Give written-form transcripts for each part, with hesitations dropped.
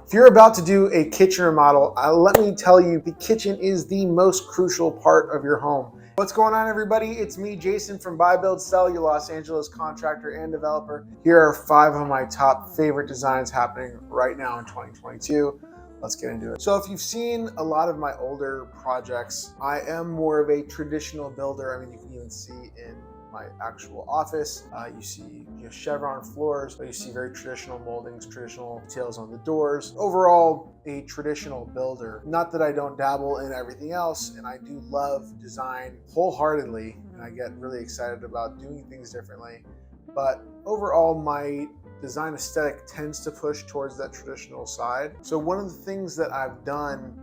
If you're about to do a kitchen remodel, let me tell you, the kitchen is the most crucial part of your home. What's going on, everybody? It's me, Jason from Buy, Build, Sell, your Los Angeles contractor and developer. Here are 5 of my top favorite designs happening right now in 2022. Let's get into it. So if you've seen a lot of my older projects, I am more of a traditional builder. I mean, you can even see in my actual office, you see chevron floors, but you see very traditional moldings, traditional details on the doors. Overall, a traditional builder. Not that I don't dabble in everything else, and I do love design wholeheartedly, and I get really excited about doing things differently. But overall, my design aesthetic tends to push towards that traditional side. So one of the things that I've done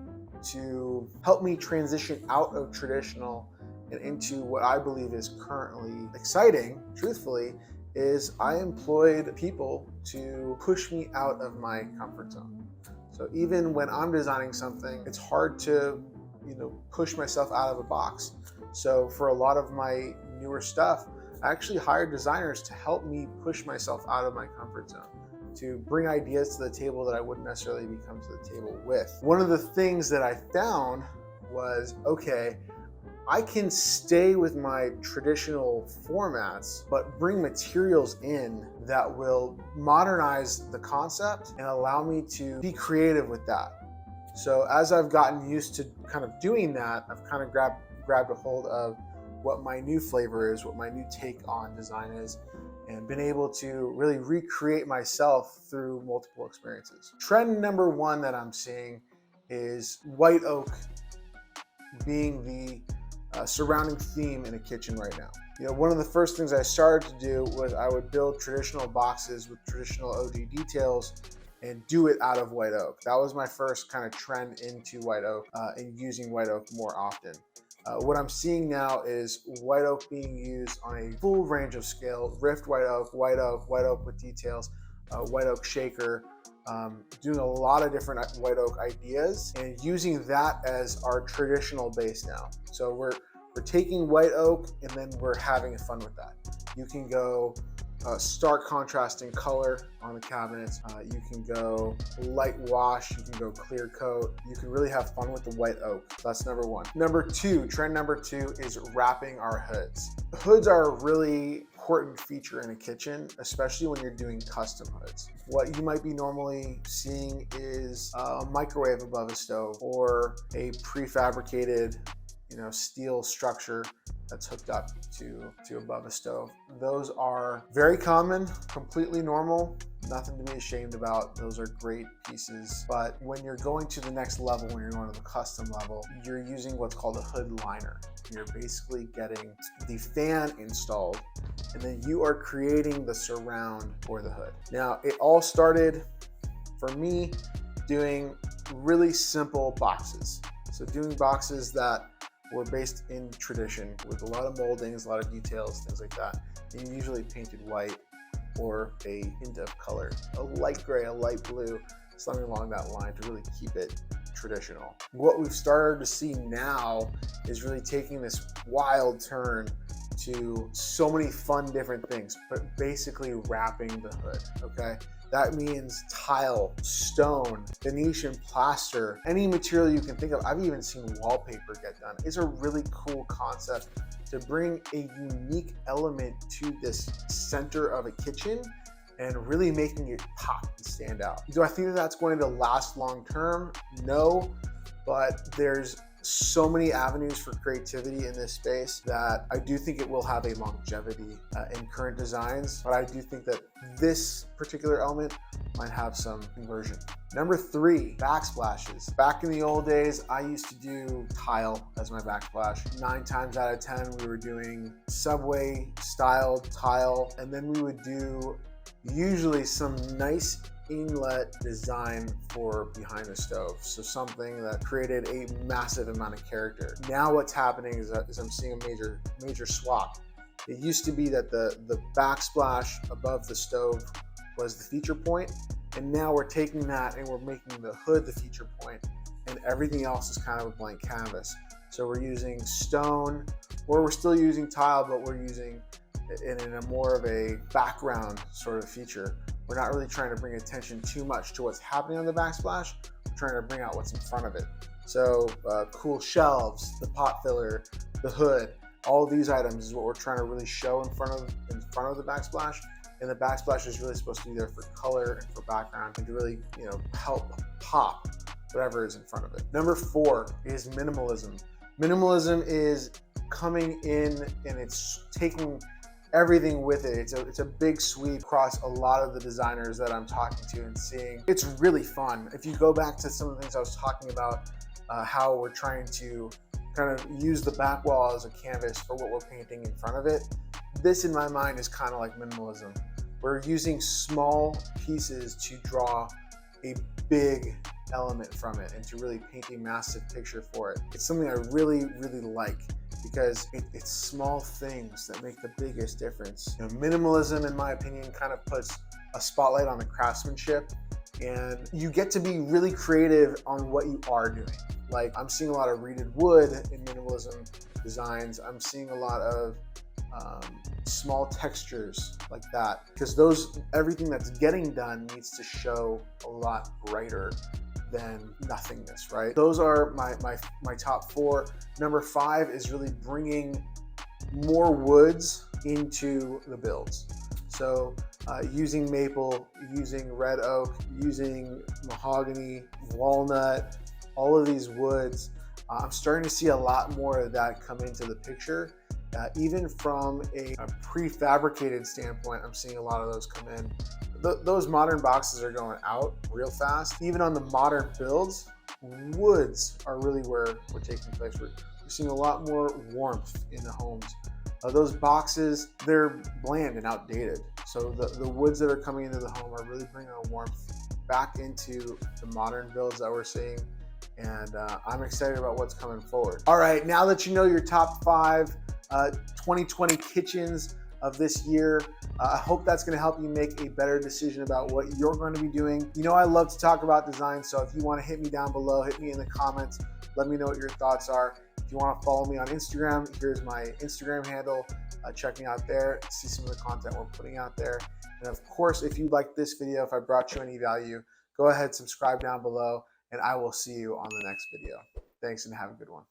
to help me transition out of traditional and into what I believe is currently exciting, truthfully, is I employed people to push me out of my comfort zone. So even when I'm designing something, it's hard to, push myself out of a box. So for a lot of my newer stuff, I actually hired designers to help me push myself out of my comfort zone, to bring ideas to the table that I wouldn't necessarily come to the table with. One of the things that I found was, okay, I can stay with my traditional formats, but bring materials in that will modernize the concept and allow me to be creative with that. So as I've gotten used to kind of doing that, I've kind of grabbed a hold of what my new flavor is, what my new take on design is, and been able to really recreate myself through multiple experiences. Trend number 1 that I'm seeing is white oak being the surrounding theme in a kitchen right now. One of the first things I started to do was I would build traditional boxes with traditional OG details and do it out of white oak. That was my first kind of trend into white oak and using white oak more often. What I'm seeing now is white oak being used on a full range of scale: rift white oak with details, white oak shaker, doing a lot of different white oak ideas and using that as our traditional base now. So we're taking white oak and then we're having fun with that. You can go stark contrast in color on the cabinets. You can go light wash. You can go clear coat. You can really have fun with the white oak. That's number 1. Trend number 2 is wrapping our hoods. Hoods are a really important feature in a kitchen, especially when you're doing custom hoods. What you might be normally seeing is a microwave above a stove or a prefabricated steel structure that's hooked up to above a stove. Those are very common, completely normal, nothing to be ashamed about. Those are great pieces. But when you're going to the next level, when you're going to the custom level, you're using what's called a hood liner. You're basically getting the fan installed, and then you are creating the surround for the hood. Now, it all started for me doing really simple boxes. So doing boxes that were based in tradition with a lot of moldings, a lot of details, things like that. And usually painted white or a hint of color, a light gray, a light blue, something along that line to really keep it traditional. What we've started to see now is really taking this wild turn to so many fun different things, but basically wrapping the hood, okay? That means tile, stone, Venetian plaster, any material you can think of. I've even seen wallpaper get done. It's a really cool concept to bring a unique element to this center of a kitchen and really making it pop and stand out. Do I think that that's going to last long term? No, but there's so many avenues for creativity in this space that I do think it will have a longevity in current designs, but I do think that this particular element might have some conversion. Number 3, backsplashes. Back in the old days, I used to do tile as my backsplash. 9 times out of 10, we were doing subway styled tile, and then we would do usually some nice inlet design for behind the stove. So something that created a massive amount of character. Now what's happening is I'm seeing a major swap. It used to be that the backsplash above the stove was the feature point, and now we're taking that and we're making the hood the feature point, and everything else is kind of a blank canvas. So we're using stone, or we're still using tile, but we're using it in a more of a background sort of feature, we're not really trying to bring attention too much to what's happening on the backsplash. We're trying to bring out what's in front of it. So cool shelves, the pot filler, the hood, all of these items is what we're trying to really show in front of the backsplash. And the backsplash is really supposed to be there for color and for background and to really, help pop whatever is in front of it. Number 4 is minimalism. Minimalism is coming in and it's taking everything with it. It's a big sweep across a lot of the designers that I'm talking to and seeing. It's really fun. If you go back to some of the things I was talking about, how we're trying to kind of use the back wall as a canvas for what we're painting in front of it. This in my mind is kind of like minimalism. We're using small pieces to draw a big element from it and to really paint a massive picture for it. It's something I really, really like because it's small things that make the biggest difference. Minimalism, in my opinion, kind of puts a spotlight on the craftsmanship, and you get to be really creative on what you are doing. Like, I'm seeing a lot of reeded wood in minimalism designs. I'm seeing a lot of small textures like that, because everything that's getting done needs to show a lot brighter than nothingness, right? Those are my top 4. Number 5 is really bringing more woods into the builds. So using maple, using red oak, using mahogany, walnut, all of these woods. I'm starting to see a lot more of that come into the picture. Even from a prefabricated standpoint, I'm seeing a lot of those come in. Those modern boxes are going out real fast. Even on the modern builds, woods are really where we're taking place. We're seeing a lot more warmth in the homes. Those boxes, they're bland and outdated. So the woods that are coming into the home are really bringing a warmth back into the modern builds that we're seeing. And I'm excited about what's coming forward. All right, now that you know your top 5 2020 kitchens of this year, I hope that's going to help you make a better decision about what you're going to be doing. I love to talk about design, so if you want to hit me down below, hit me in the comments, let me know what your thoughts are. If you want to follow me on Instagram, here's my Instagram handle. Check me out there, see some of the content we're putting out there. And of course, if you liked this video, if I brought you any value, go ahead, subscribe down below, and I will see you on the next video. Thanks and have a good one.